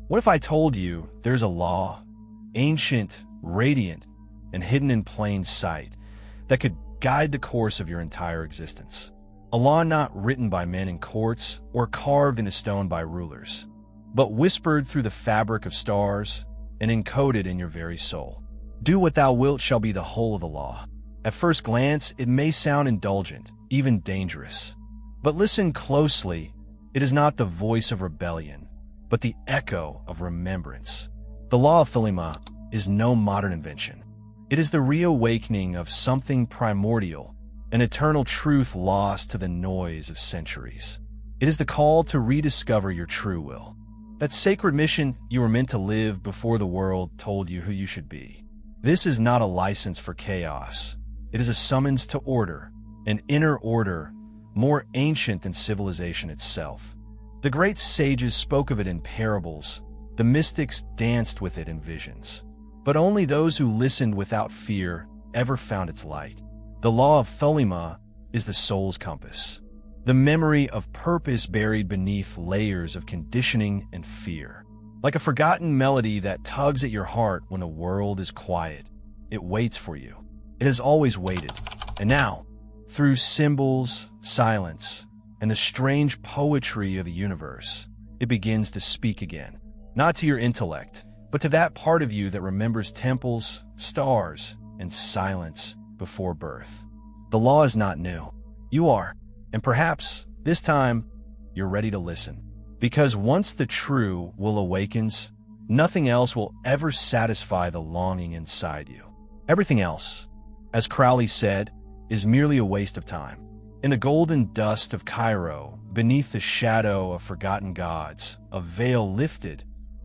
What if I told you there's a law, ancient, radiant, and hidden in plain sight, that could guide the course of your entire existence? A law not written by men in courts or carved into stone by rulers, but whispered through the fabric of stars and encoded in your very soul. Do what thou wilt shall be the whole of the law. At first glance, it may sound indulgent, even dangerous. But listen closely. It is not the voice of rebellion, but the echo of remembrance. The Law of Thelema is no modern invention. It is the reawakening of something primordial, an eternal truth lost to the noise of centuries. It is the call to rediscover your true will, that sacred mission you were meant to live before the world told you who you should be. This is not a license for chaos. It is a summons to order, an inner order more ancient than civilization itself. The great sages spoke of it in parables. The mystics danced with it in visions. But only those who listened without fear ever found its light. The Law of Thelema is the soul's compass, the memory of purpose buried beneath layers of conditioning and fear. Like a forgotten melody that tugs at your heart when the world is quiet, it waits for you. It has always waited. And now, through symbols, silence, and the strange poetry of the universe, it begins to speak again. Not to your intellect, but to that part of you that remembers temples, stars, and silence before birth. The law is not new. You are. And perhaps, this time, you're ready to listen. Because once the true will awakens, nothing else will ever satisfy the longing inside you. Everything else, as Crowley said, is merely a waste of time. In the golden dust of Cairo, beneath the shadow of forgotten gods, a veil lifted,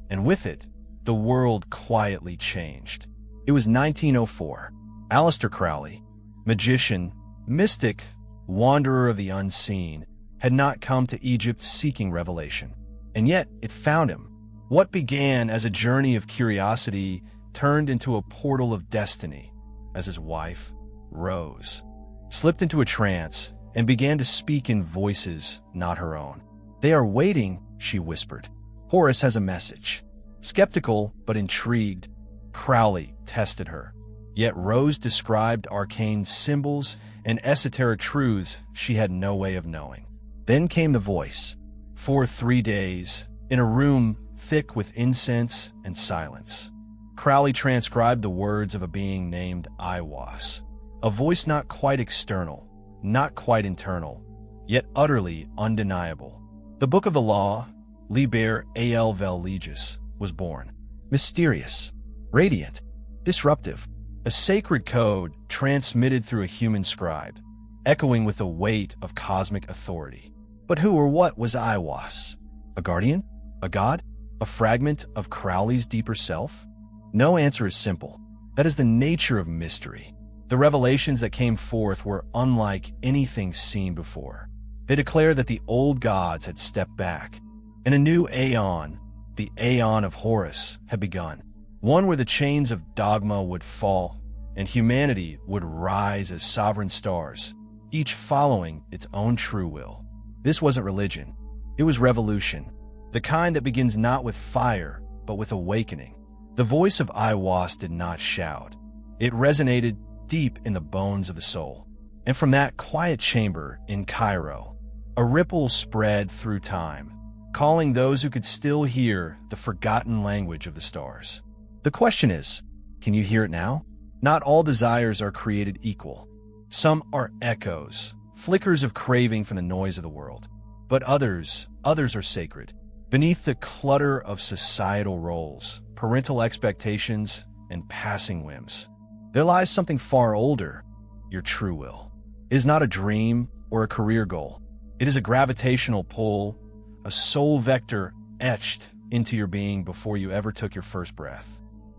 and with it, the world quietly changed. It was 1904. Aleister Crowley, magician, mystic, wanderer of the unseen, had not come to Egypt seeking revelation. And yet, it found him. What began as a journey of curiosity turned into a portal of destiny as his wife, Rose, slipped into a trance and began to speak in voices not her own. "They are waiting," she whispered. "Horus has a message." Skeptical but intrigued, Crowley tested her. Yet Rose described arcane symbols and esoteric truths she had no way of knowing. Then came the voice. For 3 days, in a room thick with incense and silence, Crowley transcribed the words of a being named Aiwass, a voice not quite external, not quite internal, yet utterly undeniable. The Book of the Law, Liber AL vel Legis, was born. Mysterious, radiant, disruptive, a sacred code transmitted through a human scribe, echoing with the weight of cosmic authority. But who or what was Aiwass? A guardian? A god? A fragment of Crowley's deeper self? No answer is simple. That is the nature of mystery. The revelations that came forth were unlike anything seen before. They declare that the old gods had stepped back, and a new aeon, the aeon of Horus, had begun. One where the chains of dogma would fall, and humanity would rise as sovereign stars, each following its own true will. This wasn't religion. It was revolution, the kind that begins not with fire, but with awakening. The voice of Aiwass did not shout. It resonated deep in the bones of the soul. And from that quiet chamber in Cairo, a ripple spread through time, calling those who could still hear the forgotten language of the stars. The question is, can you hear it now? Not all desires are created equal. Some are echoes, flickers of craving from the noise of the world. But others are sacred. Beneath the clutter of societal roles, parental expectations, and passing whims, there lies something far older, your true will. It is not a dream or a career goal. It is a gravitational pull, a soul vector etched into your being before you ever took your first breath.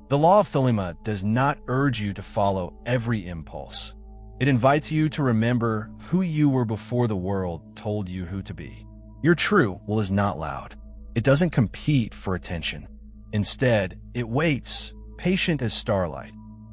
The Law of Thelema does not urge you to follow every impulse. It invites you to remember who you were before the world told you who to be. Your true will is not loud. It doesn't compete for attention. Instead, it waits, patient as starlight,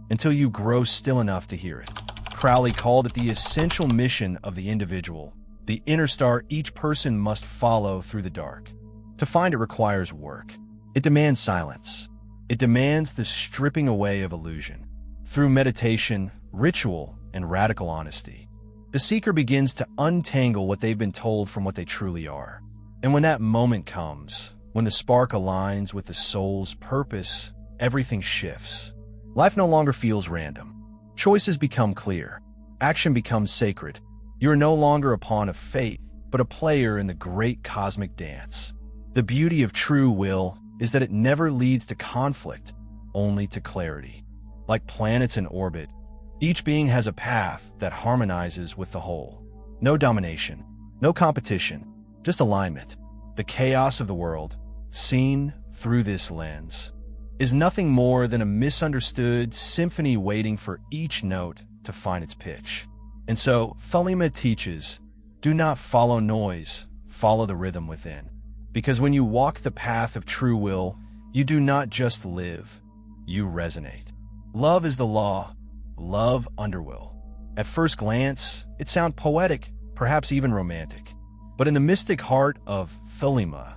until you grow still enough to hear it. Crowley called it the essential mission of the individual, the inner star each person must follow through the dark. To find it requires work. It demands silence. It demands the stripping away of illusion. Through meditation, ritual, and radical honesty, the seeker begins to untangle what they've been told from what they truly are. And when that moment comes, when the spark aligns with the soul's purpose, everything shifts. Life no longer feels random. Choices become clear. Action becomes sacred. You are no longer a pawn of fate, but a player in the great cosmic dance. The beauty of true will is that it never leads to conflict, only to clarity. Like planets in orbit, each being has a path that harmonizes with the whole. No domination, no competition, just alignment. The chaos of the world, seen through this lens, is nothing more than a misunderstood symphony waiting for each note to find its pitch. And so, Thelema teaches, do not follow noise, follow the rhythm within. Because when you walk the path of true will, you do not just live, you resonate. Love is the law, love under will. At first glance, it sounds poetic, perhaps even romantic. But in the mystic heart of Thelema,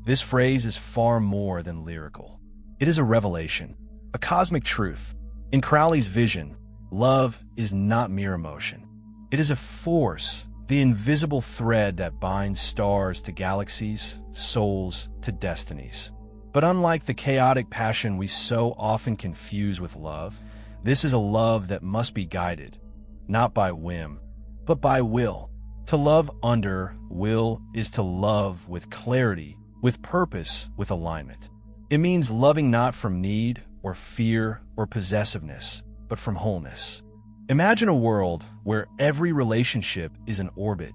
this phrase is far more than lyrical. It is a revelation, a cosmic truth. In Crowley's vision, love is not mere emotion. It is a force, the invisible thread that binds stars to galaxies, souls to destinies. But unlike the chaotic passion we so often confuse with love, this is a love that must be guided, not by whim, but by will. To love under will is to love with clarity, with purpose, with alignment. It means loving not from need or fear or possessiveness, but from wholeness. Imagine a world where every relationship is an orbit,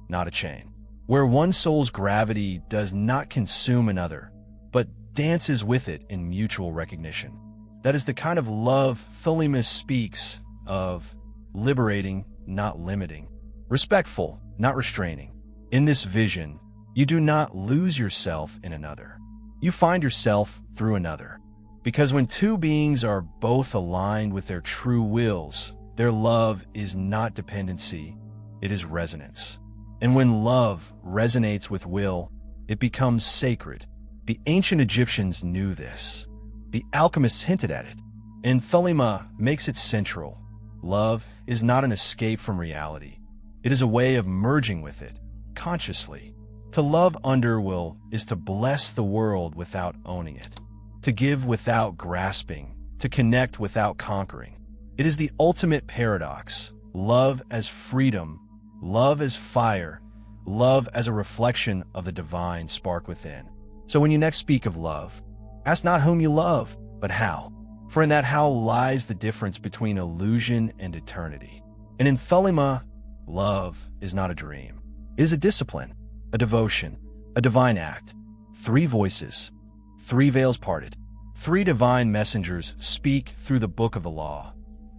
not a chain. Where one soul's gravity does not consume another, but dances with it in mutual recognition. That is the kind of love Thelema speaks of, liberating, not limiting, respectful, not restraining. In this vision, you do not lose yourself in another. You find yourself through another. Because when two beings are both aligned with their true wills, their love is not dependency, it is resonance. And when love resonates with will, it becomes sacred. The ancient Egyptians knew this. The alchemists hinted at it. And Thelema makes it central. Love is not an escape from reality. It is a way of merging with it, consciously. To love under will is to bless the world without owning it, to give without grasping, to connect without conquering. It is the ultimate paradox. Love as freedom, love as fire, love as a reflection of the divine spark within. So when you next speak of love, ask not whom you love, but how. For in that how lies the difference between illusion and eternity. And in Thelema, love is not a dream. It is a discipline, a devotion, a divine act. 3 voices, 3 veils parted, 3 divine messengers speak through the book of the law,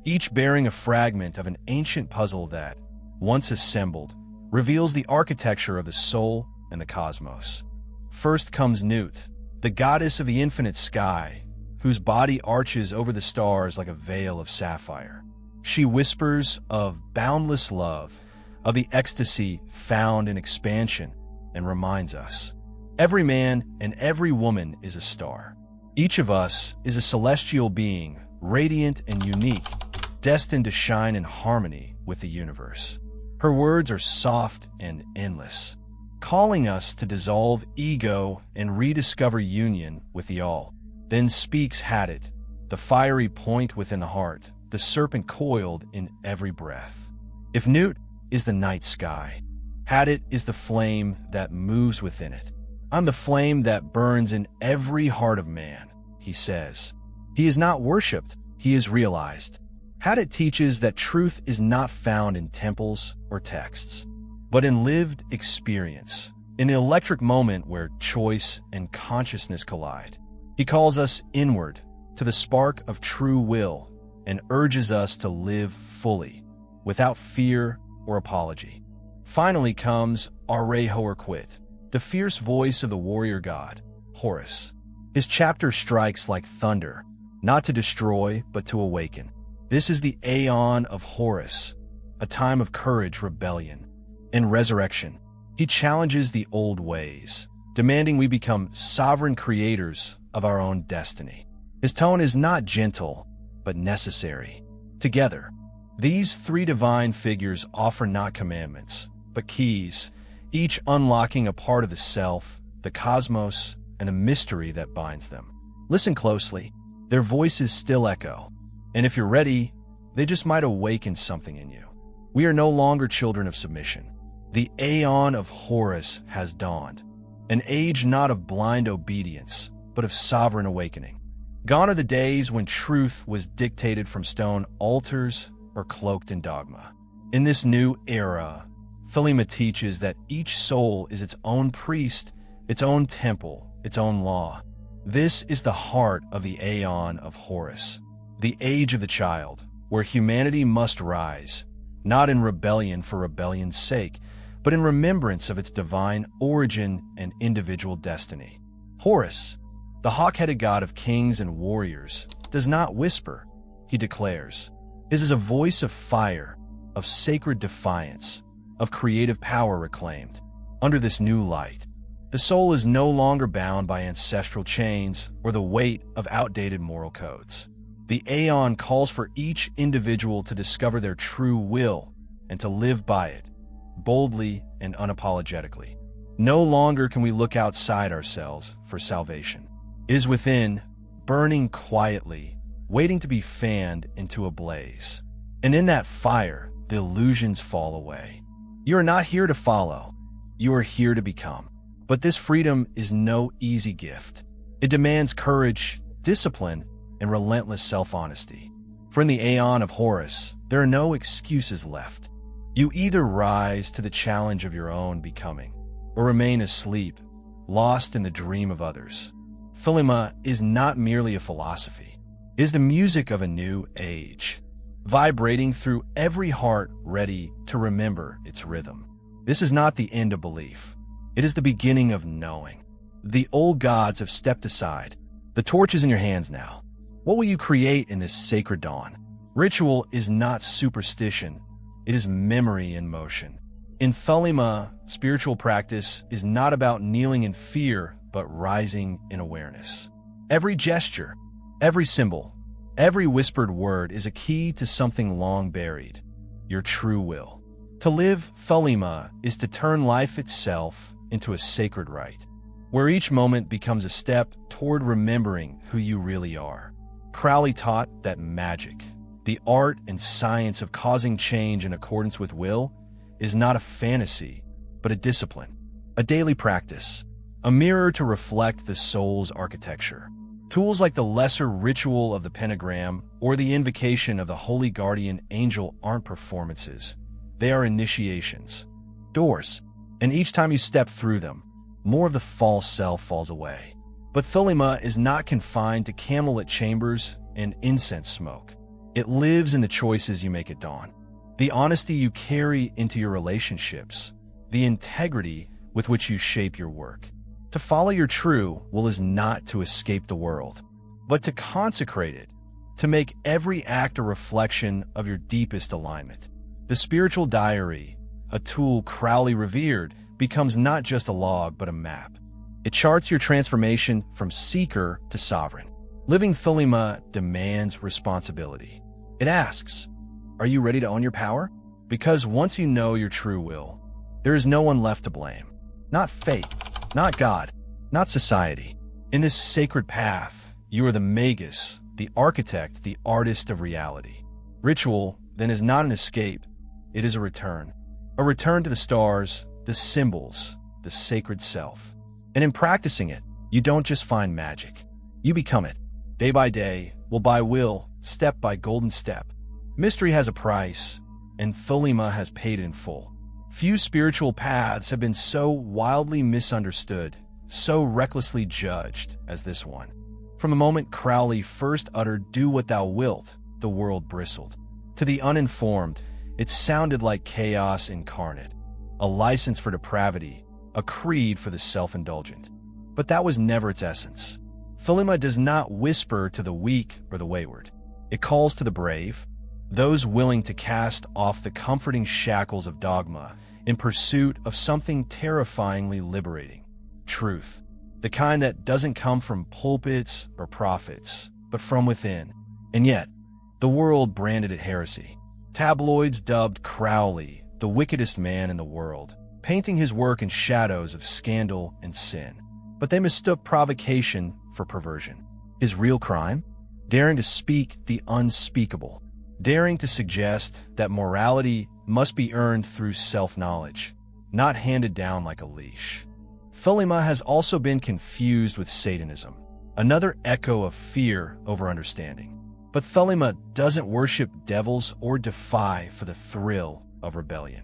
each bearing a fragment of an ancient puzzle that, once assembled, reveals the architecture of the soul and the cosmos. First comes Nut, the goddess of the infinite sky, whose body arches over the stars like a veil of sapphire. She whispers of boundless love, of the ecstasy found in expansion, and reminds us, every man and every woman is a star. Each of us is a celestial being, radiant and unique, destined to shine in harmony with the universe. Her words are soft and endless, calling us to dissolve ego and rediscover union with the all. Then speaks Cited, the fiery point within the heart, the serpent coiled in every breath. If Nut is the night sky, Cited is the flame that moves within it. I'm the flame that burns in every heart of man, he says. He is not worshipped, he is realized. Cited teaches that truth is not found in temples or texts, but in lived experience, in the electric moment where choice and consciousness collide. He calls us inward to the spark of true will and urges us to live fully, without fear or apology. Finally comes DuQuette, the fierce voice of the warrior god, Horus. His chapter strikes like thunder, not to destroy, but to awaken. This is the Aeon of Horus, a time of courage, rebellion, and resurrection. He challenges the old ways, demanding we become sovereign creators of our own destiny. His tone is not gentle, but necessary. Together, these three divine figures offer not commandments, but keys, each unlocking a part of the self, the cosmos, and a mystery that binds them. Listen closely. Their voices still echo, and if you're ready, they just might awaken something in you. We are no longer children of submission. The Aeon of Horus has dawned, an age not of blind obedience, but of sovereign awakening. Gone are the days when truth was dictated from stone altars or cloaked in dogma. In this new era, Thelema teaches that each soul is its own priest, its own temple, its own law. This is the heart of the Aeon of Horus, the age of the child, where humanity must rise, not in rebellion for rebellion's sake, but in remembrance of its divine origin and individual destiny. Horus, the hawk-headed god of kings and warriors, does not whisper, he declares. His is a voice of fire, of sacred defiance, of creative power reclaimed. Under this new light, the soul is no longer bound by ancestral chains or the weight of outdated moral codes. The Aeon calls for each individual to discover their true will and to live by it, boldly and unapologetically. No longer can we look outside ourselves for salvation. It is within, burning quietly, waiting to be fanned into a blaze. And in that fire, the illusions fall away. You are not here to follow. You are here to become. But this freedom is no easy gift. It demands courage, discipline, and relentless self-honesty. For in the Aeon of Horus, there are no excuses left. You either rise to the challenge of your own becoming, or remain asleep, lost in the dream of others. Thelema is not merely a philosophy. It is the music of a new age, vibrating through every heart ready to remember its rhythm. This is not the end of belief. It is the beginning of knowing. The old gods have stepped aside. The torch is in your hands now. What will you create in this sacred dawn? Ritual is not superstition. It is memory in motion. In Thelema, spiritual practice is not about kneeling in fear, but rising in awareness. Every gesture, every symbol, every whispered word is a key to something long buried, your true will. To live Thelema is to turn life itself into a sacred rite, where each moment becomes a step toward remembering who you really are. Crowley taught that magic, the art and science of causing change in accordance with will, is not a fantasy, but a discipline, a daily practice, a mirror to reflect the soul's architecture. Tools like the lesser ritual of the pentagram or the invocation of the holy guardian angel aren't performances. They are initiations, doors, and each time you step through them, more of the false self falls away. But Thelema is not confined to candlelit chambers and incense smoke. It lives in the choices you make at dawn, the honesty you carry into your relationships, the integrity with which you shape your work. To follow your true will is not to escape the world, but to consecrate it, to make every act a reflection of your deepest alignment. The spiritual diary, a tool Crowley revered, becomes not just a log but a map. It charts your transformation from seeker to sovereign. Living Thelema demands responsibility. It asks, are you ready to own your power? Because once you know your true will, there is no one left to blame. Not fate, not God, not society. In this sacred path, you are the magus, the architect, the artist of reality. Ritual, then, is not an escape. It is a return to the stars, the symbols, the sacred self. And in practicing it, you don't just find magic. You become it, day by day, will by will, step by golden step. Mystery has a price, and Thelema has paid in full. Few spiritual paths have been so wildly misunderstood, so recklessly judged as this one. From the moment Crowley first uttered, "Do what thou wilt," the world bristled. To the uninformed, it sounded like chaos incarnate, a license for depravity, a creed for the self-indulgent. But that was never its essence. Thelema does not whisper to the weak or the wayward. It calls to the brave, those willing to cast off the comforting shackles of dogma in pursuit of something terrifyingly liberating, truth. the kind that doesn't come from pulpits or prophets, but from within. And yet, the world branded it heresy. Tabloids dubbed Crowley the wickedest man in the world, painting his work in shadows of scandal and sin. But they mistook provocation for perversion. His real crime? Daring to speak the unspeakable, daring to suggest that morality must be earned through self-knowledge, not handed down like a leash. Thelema has also been confused with Satanism, another echo of fear over understanding. But Thelema doesn't worship devils or defy for the thrill of rebellion.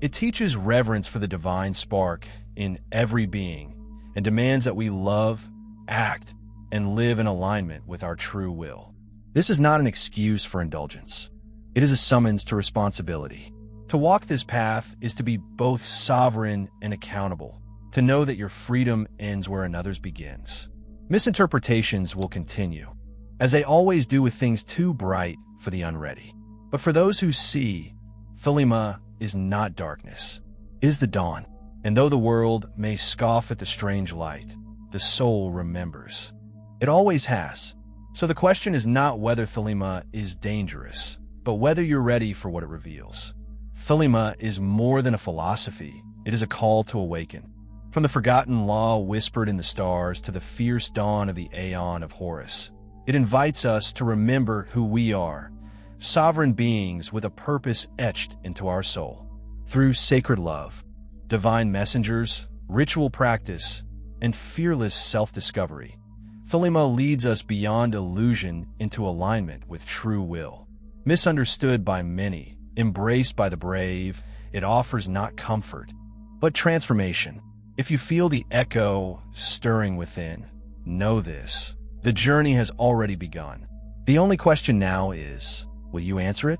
It teaches reverence for the divine spark in every being and demands that we love, act, and live in alignment with our true will. This is not an excuse for indulgence. It is a summons to responsibility. To walk this path is to be both sovereign and accountable, to know that your freedom ends where another's begins. Misinterpretations will continue, as they always do with things too bright for the unready. But for those who see, Thelema is not darkness. It is the dawn. And though the world may scoff at the strange light, the soul remembers. It always has. So the question is not whether Thelema is dangerous, but whether you're ready for what it reveals. Thelema is more than a philosophy. It is a call to awaken. From the forgotten law whispered in the stars to the fierce dawn of the Aeon of Horus, it invites us to remember who we are, sovereign beings with a purpose etched into our soul. Through sacred love, divine messengers, ritual practice, and fearless self-discovery, Thelema leads us beyond illusion into alignment with true will. Misunderstood by many, embraced by the brave, it offers not comfort, but transformation. If you feel the echo stirring within, know this: the journey has already begun. The only question now is, will you answer it?